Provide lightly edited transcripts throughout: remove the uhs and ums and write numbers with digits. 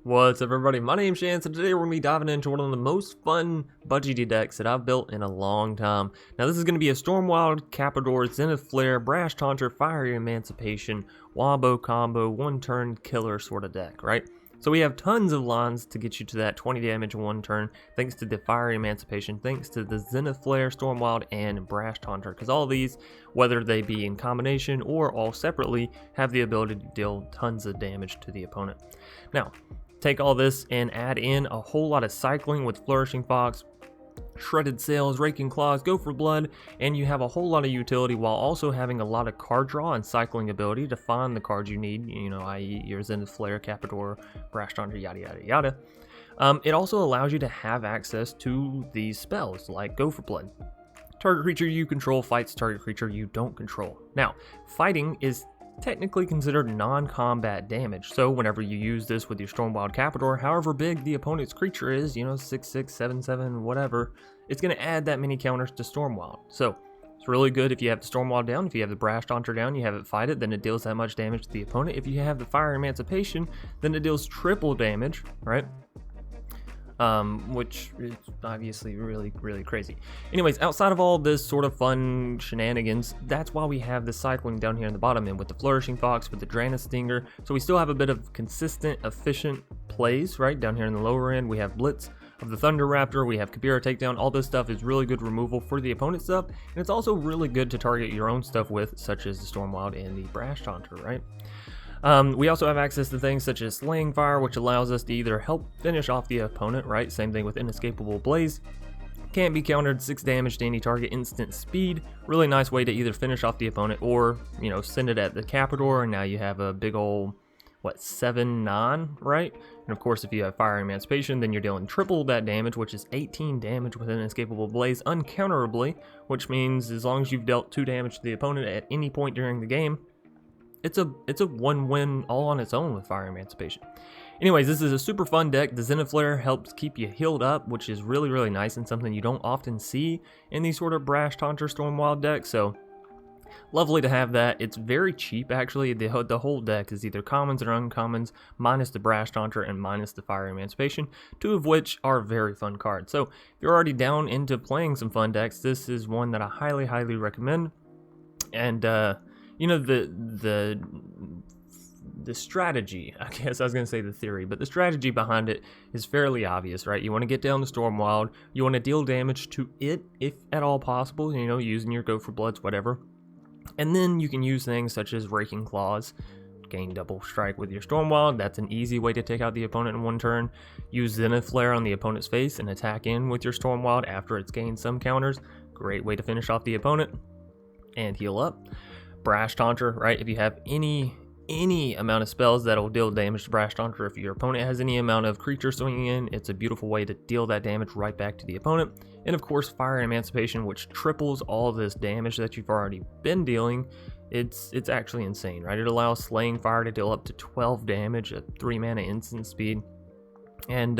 What's up, everybody? My name's Chance, and today we're going to be diving into one of the most fun budgety decks that I've built in a long time. Now, this is going to be a Stormwild Capridor, Zenith Flare, Brash Taunter, Fiery Emancipation, Wombo combo, one-turn killer sort of deck, right? So we have tons of lines to get you to that 20 damage in one turn, thanks to the Fiery Emancipation, thanks to the Zenith Flare, Stormwild, and Brash Taunter, because all these, whether they be in combination or all separately, have the ability to deal tons of damage to the opponent. Now, take all this and add in a whole lot of cycling with Flourishing Fox, Shredded Sails, Raking Claws, Go for Blood, and you have a whole lot of utility while also having a lot of card draw and cycling ability to find the cards you need, you know, i.e. your Zenith Flare, Capridor, Brash Taunter, yada yada yada. It also allows you to have access to these spells like Go for Blood. Target creature you control fights target creature you don't control. Now, fighting is technically considered non-combat damage, so whenever you use this with your Stormwild Capridor, however big the opponent's creature is, you know, 6'6", 7'7", whatever, it's going to add that many counters to Stormwild. So it's really good if you have the Stormwild down. If you have the Brash Taunter down, you have it fight it, then it deals that much damage to the opponent. If you have the Fire Emancipation, then it deals triple damage, right? Which is obviously really crazy. Anyways, outside of all this sort of fun shenanigans, that's why we have the cycling down here in the bottom end with the Flourishing Fox, with the Drannith Stinger. So we still have a bit of consistent, efficient plays, right? Down here in the lower end, we have Blitz of the Thunder-Raptor, we have Kabira Takedown. All this stuff is really good removal for the opponent's stuff, and it's also really good to target your own stuff with, such as the Stormwild and the Brash Taunter, right? We also have access to things such as Slaying Fire, which allows us to either help finish off the opponent, right? Same thing with Inescapable Blaze. Can't be countered, 6 damage to any target, instant speed. Really nice way to either finish off the opponent or, you know, send it at the Capridor, and now you have a big old, what, 7/9, right? And of course, if you have Fire Emancipation, then you're dealing triple that damage, which is 18 damage with Inescapable Blaze uncounterably, which means as long as you've dealt 2 damage to the opponent at any point during the game, it's a one-win all on its own with Fire Emancipation. Anyways, this is a super fun deck. The Zenith Flare helps keep you healed up, which is really nice and something you don't often see in these sort of Brash Taunter Stormwild decks, so lovely to have that. It's very cheap, actually. The whole deck is either commons or uncommons, minus the Brash Taunter and minus the Fire Emancipation, 2 of which are very fun cards. So if you're already down into playing some fun decks, this is one that I highly recommend. And you know, the strategy, I guess I was going to say the theory, but the strategy behind it is fairly obvious, right? You want to get down the Stormwild, you want to deal damage to it, if at all possible, you know, using your Go for Bloods, whatever. And then you can use things such as Raking Claws, gain double strike with your Stormwild. That's an easy way to take out the opponent in one turn. Use Zenith Flare on the opponent's face and attack in with your Stormwild after it's gained some counters. Great way to finish off the opponent and heal up. Brash Taunter, right? If you have any amount of spells that'll deal damage to Brash Taunter, if your opponent has any amount of creature swinging in, it's a beautiful way to deal that damage right back to the opponent. And of course, Fire Emancipation, which triples all this damage that you've already been dealing. It's actually insane, right? It allows Slaying Fire to deal up to 12 damage at 3 mana instant speed. And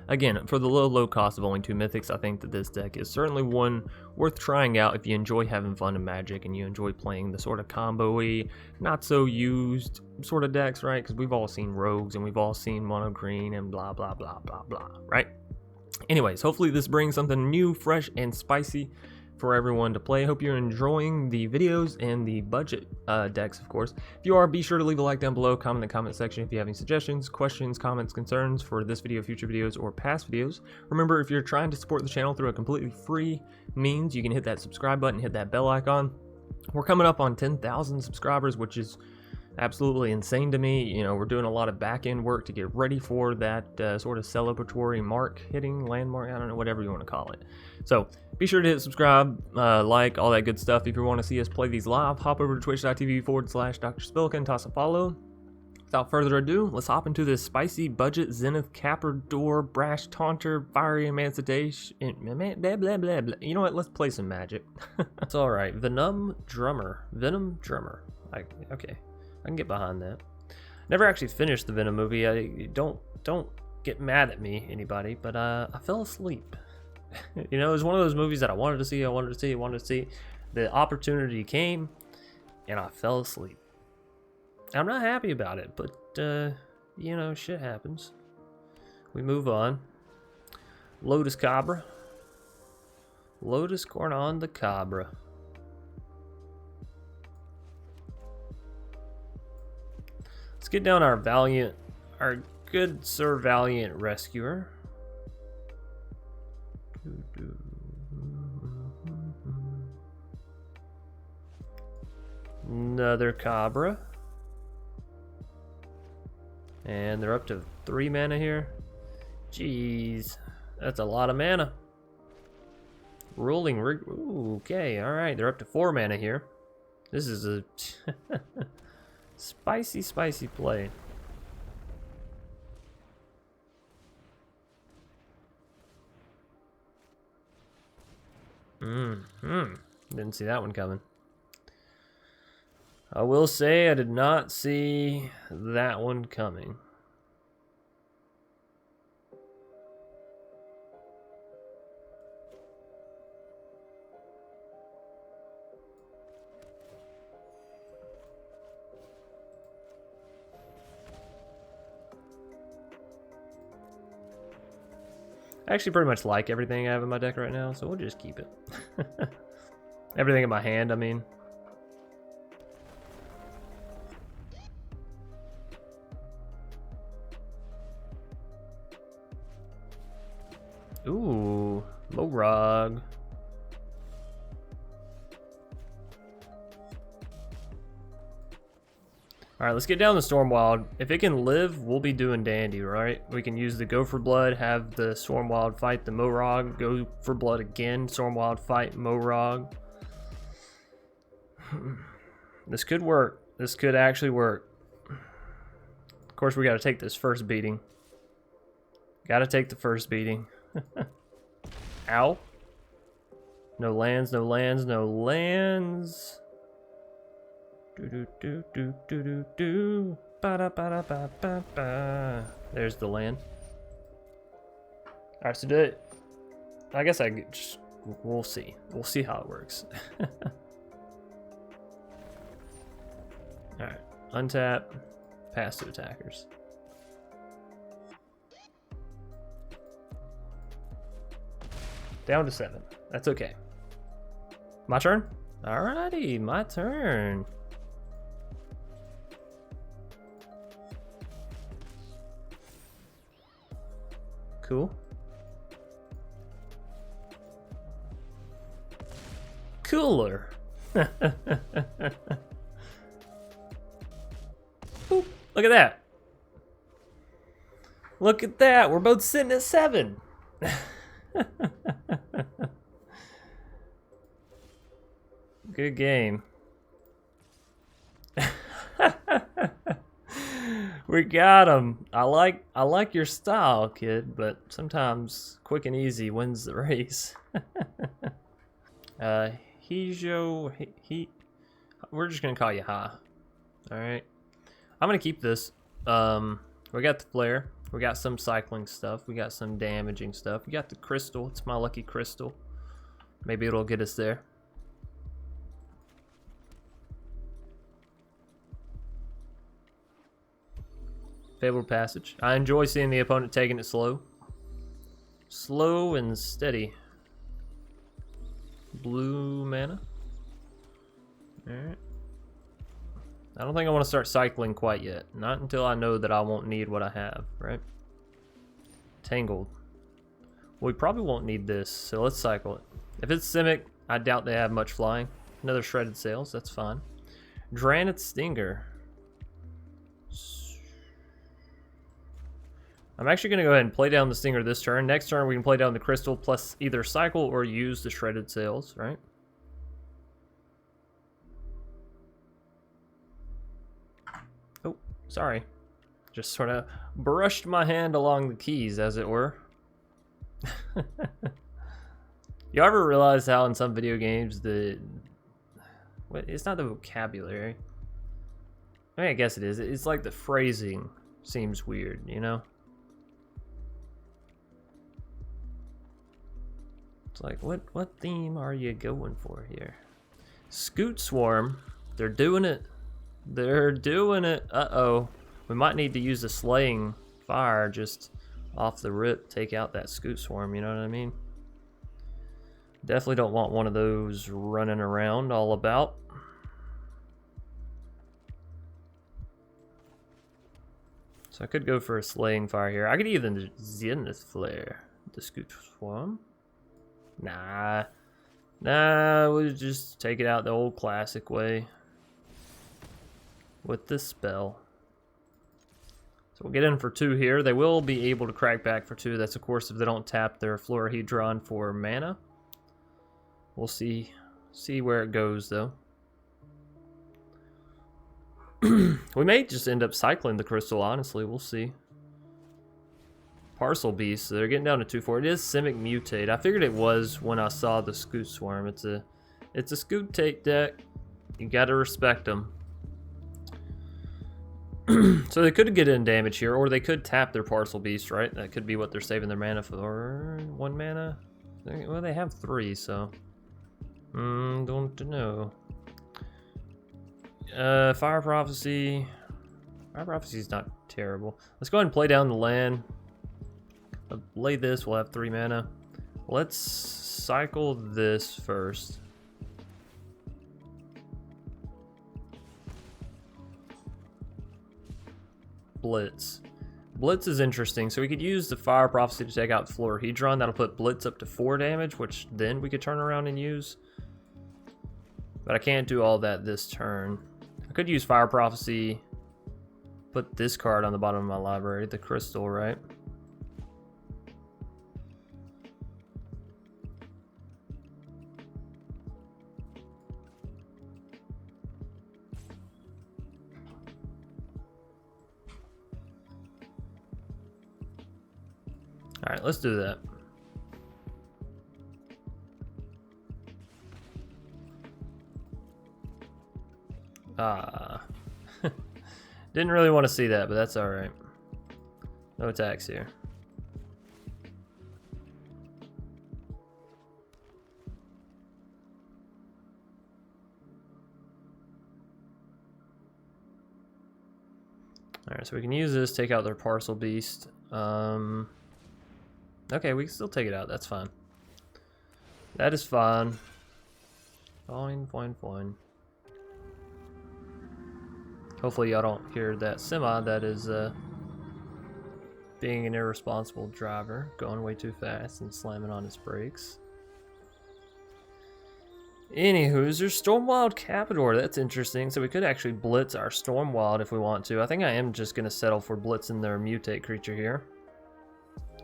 again, for the low cost of only 2 mythics, I think that this deck is certainly one worth trying out if you enjoy having fun in Magic and you enjoy playing the sort of combo-y, not so used sort of decks, right? Because we've all seen rogues and we've all seen mono green and blah blah blah, right? Anyways, hopefully this brings something new, fresh, and spicy for everyone to play. Hope you're enjoying the videos and the budget decks, of course. If you are, be sure to leave a like down below, comment in the comment section if you have any suggestions, questions, comments, concerns for this video, future videos, or past videos. Remember, if you're trying to support the channel through a completely free means, you can hit that subscribe button, hit that bell icon. We're coming up on 10,000 subscribers, which is absolutely insane to me. You know, we're doing a lot of back-end work to get ready for that sort of celebratory mark hitting, landmark, I don't know, whatever you want to call it. So be sure to hit subscribe, like, all that good stuff. If you want to see us play these live, hop over to twitch.tv/DrSpilka and toss a follow. Without further ado, let's hop into this spicy budget Zenith Capridor, Brash Taunter, Fiery Emancipation, blah blah blah blah. You know what? Let's play some Magic. It's all right. Venom Drummer. Okay. I can get behind that. Never actually finished the Venom movie. Don't get mad at me, anybody, but I fell asleep. You know, it was one of those movies that I wanted to see. The opportunity came, and I fell asleep. I'm not happy about it, but you know, shit happens. we move on. Lotus Cabra. Lotus Corn on the Cabra. Let's get down our good Sir Valiant Rescuer. Another Cabra. And they're up to 3 mana here. Jeez, that's a lot of mana. Rolling rig. Ooh, okay, alright, they're up to 4 mana here. This is a spicy, spicy play. Didn't see that one coming. I will say I did not see that one coming. I actually pretty much like everything I have in my deck right now, so we'll just keep it. Everything in my hand, I mean. Ooh, Morog. Alright, let's get down to Stormwild. If it can live, we'll be doing dandy, right? We can use the Go for Blood, have the Stormwild fight the Morog, go for blood again, Stormwild fight Morog. This could work. This could actually work. Of course, we gotta take this first beating. Gotta take the first beating. Ow. No lands, no lands, no lands. Do. Ba-da-ba-da-ba-ba-ba. There's the land. Alright, so do it. I guess we'll see. We'll see how it works. Alright, untap, pass to attackers. Down to 7. That's okay. My turn? Alrighty, my turn. Cool. Cooler. Boop. Look at that. Look at that. We're both sitting at 7. Good game. We got him. I like your style, kid, but sometimes quick and easy wins the race. We're just gonna call you Ha. All right. I'm gonna keep this. We got the flare. We got some cycling stuff. We got some damaging stuff. We got the crystal. It's my lucky crystal. Maybe it'll get us there. Fabled Passage. I enjoy seeing the opponent taking it slow. Slow and steady. Blue mana. Alright. I don't think I want to start cycling quite yet. Not until I know that I won't need what I have, right? Tangled. We probably won't need this, so let's cycle it. If it's Simic, I doubt they have much flying. Another Shredded Sails, that's fine. Drannith Stinger. I'm actually going to go ahead and play down the Stinger this turn. Next turn, we can play down the Crystal plus either cycle or use the Shredded Sails, right? Oh, sorry. Just sort of brushed my hand along the keys, as it were. You ever realize how in some video games it's not the vocabulary. I mean, I guess it is. It's like the phrasing seems weird, you know? It's like, what theme are you going for here? Scoot Swarm. They're doing it. They're doing it. Uh-oh. We might need to use the Slaying Fire just off the rip take out that Scoot Swarm, you know what I mean? Definitely don't want one of those running around all about. So I could go for a Slaying Fire here. I could even Zenith Flare the Scoot Swarm. Nah, we'll just take it out the old classic way with this spell. So we'll get in for 2 here. They will be able to crack back for 2. That's of course if they don't tap their Florahedron for mana. We'll see where it goes though. We may just end up cycling the crystal, honestly. We'll see. Parcel Beast, so they're getting down to 2/4. It is Simic Mutate. I figured it was when I saw the Scoot Swarm. It's a Scootate deck. You gotta respect them. So they could get in damage here, or they could tap their Parcel Beast, right? That could be what they're saving their mana for. 1 mana? Well, they have 3, so... don't know. Fire Prophecy. Fire Prophecy's not terrible. Let's go ahead and play down the land. Lay this, we'll have 3 mana. Let's cycle this first. Blitz. Blitz is interesting, so we could use the Fire Prophecy to take out Florahedron. That'll put Blitz up to 4 damage, which then we could turn around and use. But I can't do all that this turn. I could use Fire Prophecy, put this card on the bottom of my library, the Crystal, right? Alright, let's do that. Didn't really want to see that, but that's alright. No attacks here. Alright, so we can use this, take out their Parcel Beast. Okay, we can still take it out, that's fine. That is fine. Fine. Hopefully y'all don't hear that semi that is being an irresponsible driver, going way too fast and slamming on his brakes. Anywho, there's Stormwild Capridor. That's interesting. So we could actually blitz our Stormwild if we want to. I think I am just going to settle for blitzing their mutate creature here.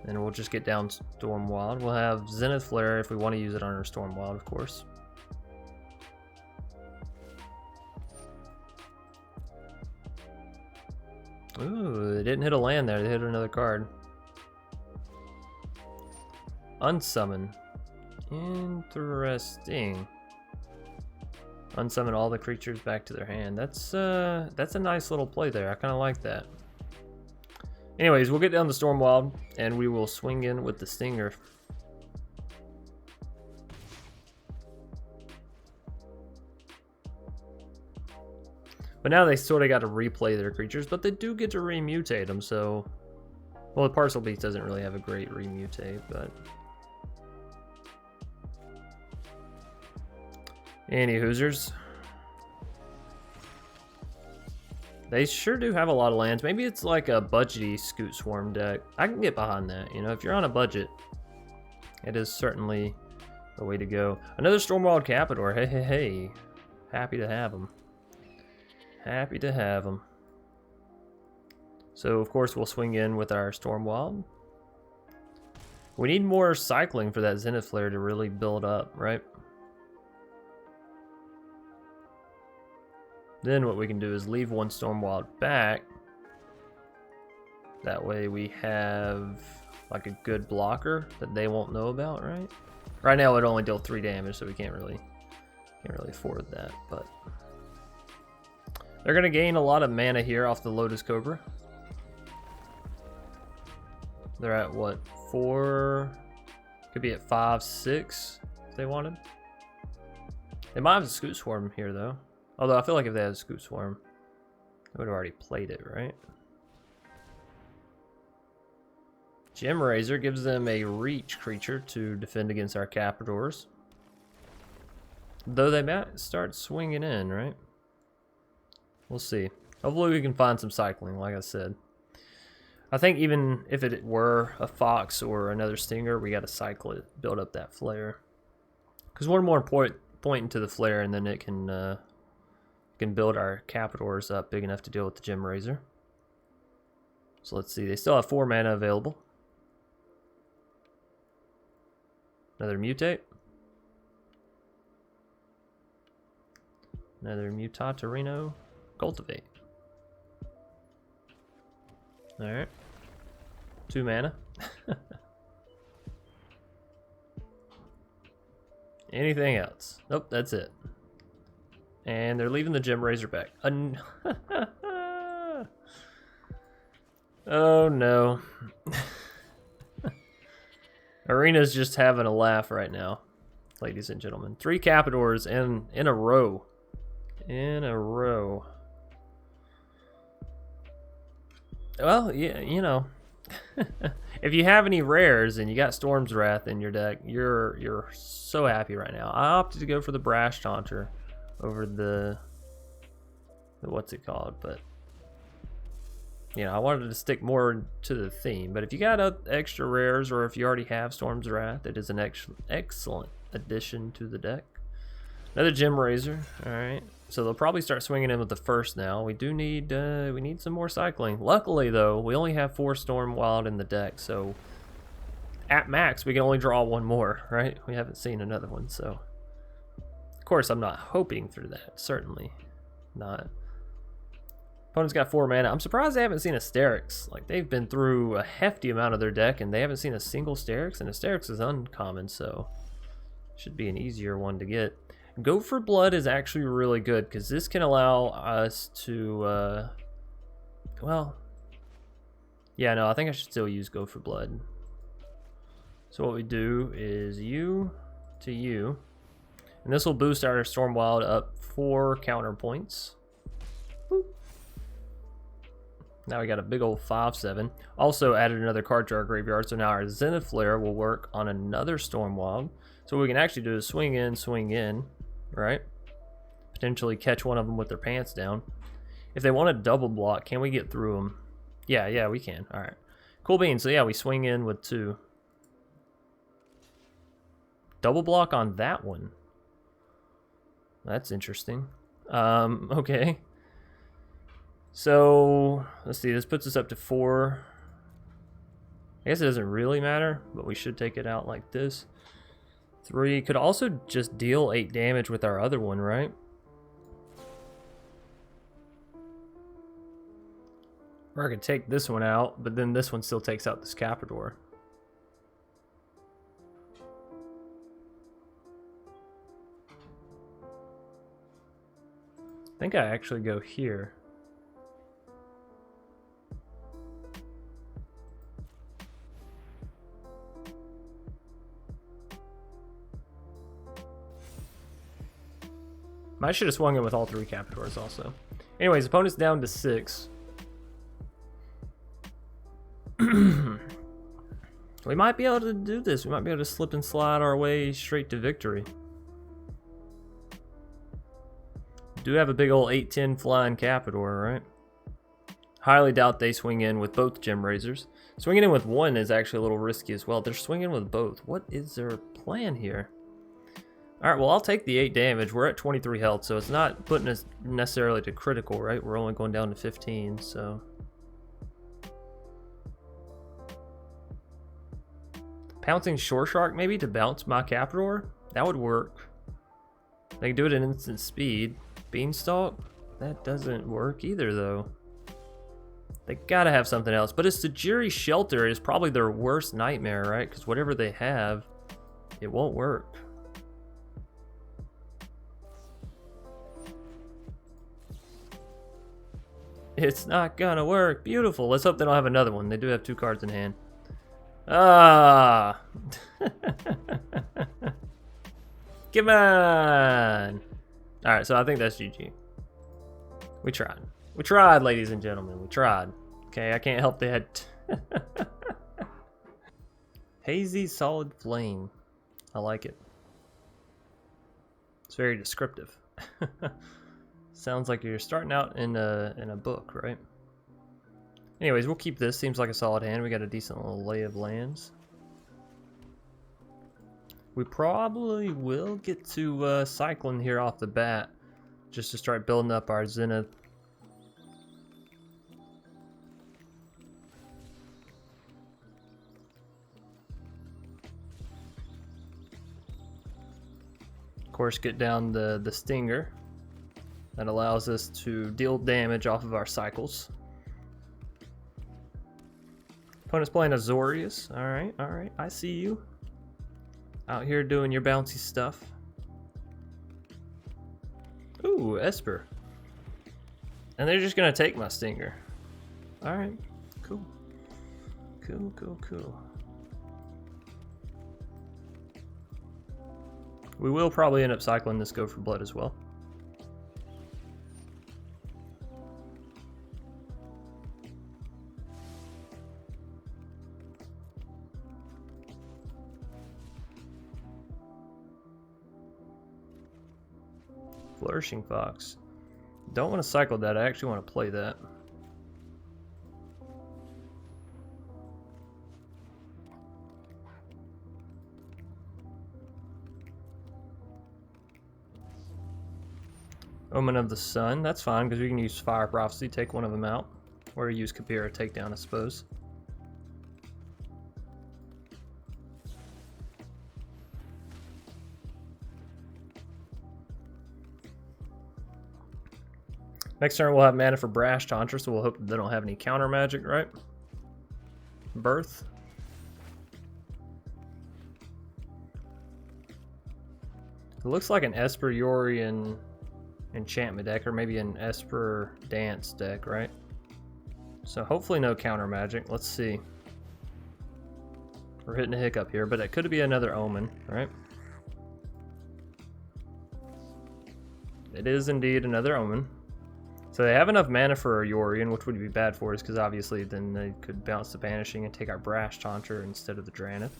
And we'll just get down Stormwild. We'll have Zenith Flare if we want to use it on our Stormwild, of course. Ooh, they didn't hit a land there. They hit another card. Unsummon. Interesting. Unsummon all the creatures back to their hand. That's a nice little play there. I kind of like that. Anyways, we'll get down the Stormwild and we will swing in with the Stinger. But now they sort of got to replay their creatures, but they do get to remutate them, so... Well, the Parcel Beast doesn't really have a great remutate, but... Any hoosers. They sure do have a lot of lands. Maybe it's like a budgety Scoot Swarm deck. I can get behind that, you know, if you're on a budget. It is certainly a way to go. Another Stormwild Capridor, hey. Happy to have them. Happy to have them. So, of course, we'll swing in with our Stormwild. We need more cycling for that Zenith Flare to really build up, right? Then what we can do is leave one Stormwild back. That way we have like a good blocker that they won't know about, right? Right now it only deal 3 damage, so we can't really afford that, but... They're going to gain a lot of mana here off the Lotus Cobra. They're at what, 4? Could be at 5, 6 if they wanted. They might have a Scoot Swarm here though. Although I feel like if they had a Scoot Swarm, they would have already played it, right? Gem Razor gives them a reach creature to defend against our Capridors. Though they might start swinging in, right? We'll see. Hopefully we can find some cycling, like I said. I think even if it were a Fox or another Stinger, we got to cycle it, build up that flare. Because one more point into the flare, and then it can build our Capridors up big enough to deal with the Gem Razor. So let's see. They still have 4 mana available. Another Mutate. Another Mutatorino. Cultivate. Alright. 2 mana. Anything else? Nope, that's it. And they're leaving the Gem Razor back. Oh no. Arena's just having a laugh right now, ladies and gentlemen. 3 Capridors in a row. In a row. Well, yeah, you know. If you have any rares and you got Storm's Wrath in your deck, you're so happy right now. I opted to go for the Brash Taunter over the what's it called, but you know, I wanted to stick more to the theme. But if you got extra rares, or if you already have Storm's Wrath, it is an excellent addition to the deck. Another Gem Razor. All right, so they'll probably start swinging in with the first now. We do need we need some more cycling. Luckily though, we only have 4 Stormwild in the deck, so at max we can only draw 1 more, right? We haven't seen another one, so of course I'm not hoping through that. Certainly not. Opponent's got 4 mana. I'm surprised they haven't seen Asterix. Like, they've been through a hefty amount of their deck and they haven't seen a single Asterix, and Asterix is uncommon, so should be an easier one to get. Go for Blood is actually really good because this can allow us to well, yeah, no, I think I should still use Go for Blood. So what we do is you to you, and this will boost our Stormwild up 4 counter points. Boop. Now we got a big old 5/7. Also added another card to our graveyard, so now our Zenith Flare will work on another Stormwild. So what we can actually do is swing in, right? Potentially catch one of them with their pants down. If they want to double block, can we get through them? Yeah, we can. All right, cool beans. So yeah, we swing in with 2. Double block on that one. That's interesting. Okay. So let's see. This puts us up to 4. I guess it doesn't really matter, but we should take it out like this. 3 could also just deal 8 damage with our other one, right? Or I could take this one out, but then this one still takes out this Capridor. I think I actually go here. I should have swung in with all 3 Capridors also. Anyways, opponent's down to 6. We might be able to do this. We might be able to slip and slide our way straight to victory. Do have a big old 8/10 flying Capridor, right? Highly doubt they swing in with both Gem Razors. Swinging in with 1 is actually a little risky as well. They're swinging with both. What is their plan here? Alright, well, I'll take the 8 damage. We're at 23 health, so it's not putting us necessarily to critical, right? We're only going down to 15, so. Pouncing Shore Shark, maybe, to bounce my Capridor? That would work. They can do it at instant speed. Beanstalk? That doesn't work either, though. They gotta have something else. But a Sajiri Shelter is probably their worst nightmare, right? Because whatever they have, it won't work. It's not gonna work. Beautiful. Let's hope they don't have another one. They do have 2 cards in hand. Ah! Come on! Alright, so I think that's GG. We tried. We tried, ladies and gentlemen. We tried. Okay, I can't help that. Hazy Solid Flame. I like it. It's very descriptive. Sounds like you're starting out in a book, right? Anyways, we'll keep this. Seems like a solid hand. We got a decent little lay of lands. We probably will get to cycling here off the bat, just to start building up our Zenith. Of course, get down the Stinger. That allows us to deal damage off of our cycles. Opponent's playing Azorius. Alright, I see you. Out here doing your bouncy stuff. Ooh, Esper. And they're just gonna take my Stinger. Alright, cool. Cool. We will probably end up cycling this Go for Blood as well. Flourishing Fox. Don't want to cycle that, I actually want to play that. Omen of the Sun, that's fine because we can use Fire Prophecy, take one of them out. Or use Kapira takedown, I suppose. Next turn we'll have mana for Brash Taunter, so we'll hope that they don't have any counter magic, right? Birth. It looks like an Esper Yorion enchantment deck, or maybe an Esper Dance deck, right? So hopefully no counter magic. Let's see. We're hitting a hiccup here, but it could be another Omen, right? It is indeed another Omen. So they have enough mana for a Yorion, which would be bad for us, because obviously then they could bounce the Banishing and take our Brash Taunter instead of the Drannith.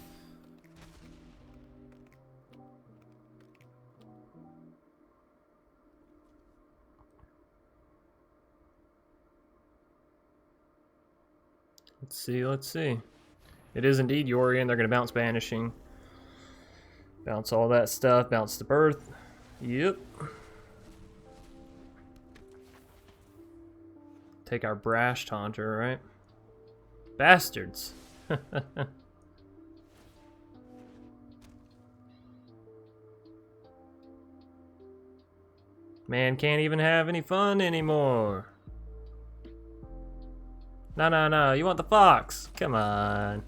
Let's see. It is indeed Yorion. They're going to bounce Banishing. Bounce all that stuff. Bounce the Birth. Yep. Take our Brash Taunter, right? Bastards. Man can't even have any fun anymore. No, you want the fox. Come on.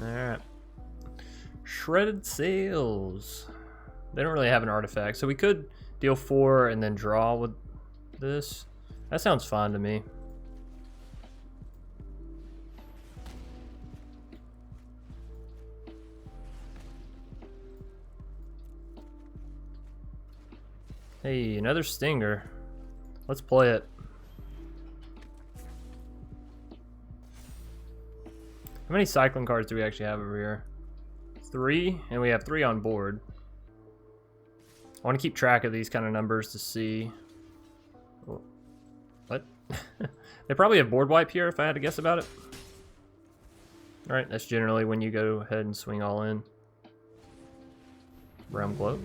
Alright. Shredded Sails. They don't really have an artifact, so we could deal 4 and then draw with this. That sounds fine to me. Hey, another Stinger. Let's play it. How many cycling cards do we actually have over here? 3, and we have 3 on board. I want to keep track of these kind of numbers to see. Oh, what? They probably have board wipe here if I had to guess about it. Alright, that's generally when you go ahead and swing all in. Realm Glow.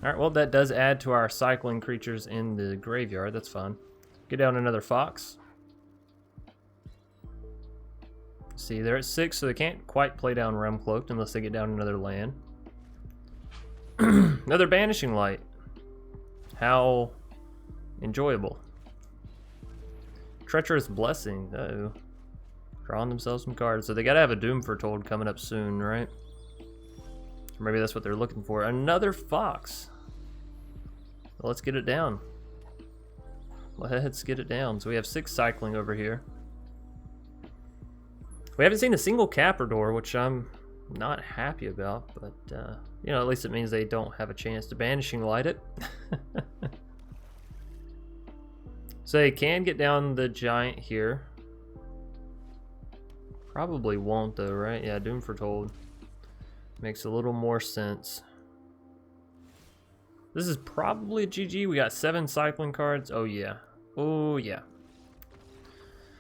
Alright, well that does add to our cycling creatures in the graveyard. That's fun. Get down another Fox. See, they're at 6, so they can't quite play down Realm Cloaked unless they get down another land. Another Banishing Light. How enjoyable. Treacherous Blessing. Uh-oh. Drawing themselves some cards. So they gotta have a Doom Foretold coming up soon, right? Or maybe that's what they're looking for. Another Fox. Well, let's get it down. Let's get it down. So we have 6 cycling over here. We haven't seen a single Capridor, which I'm not happy about, but you know, at least it means they don't have a chance to Banishing Light it. So they can get down the giant here. Probably won't though, right? Yeah, Doom Foretold makes a little more sense. This is probably GG. We got 7 cycling cards. Oh yeah. Oh yeah.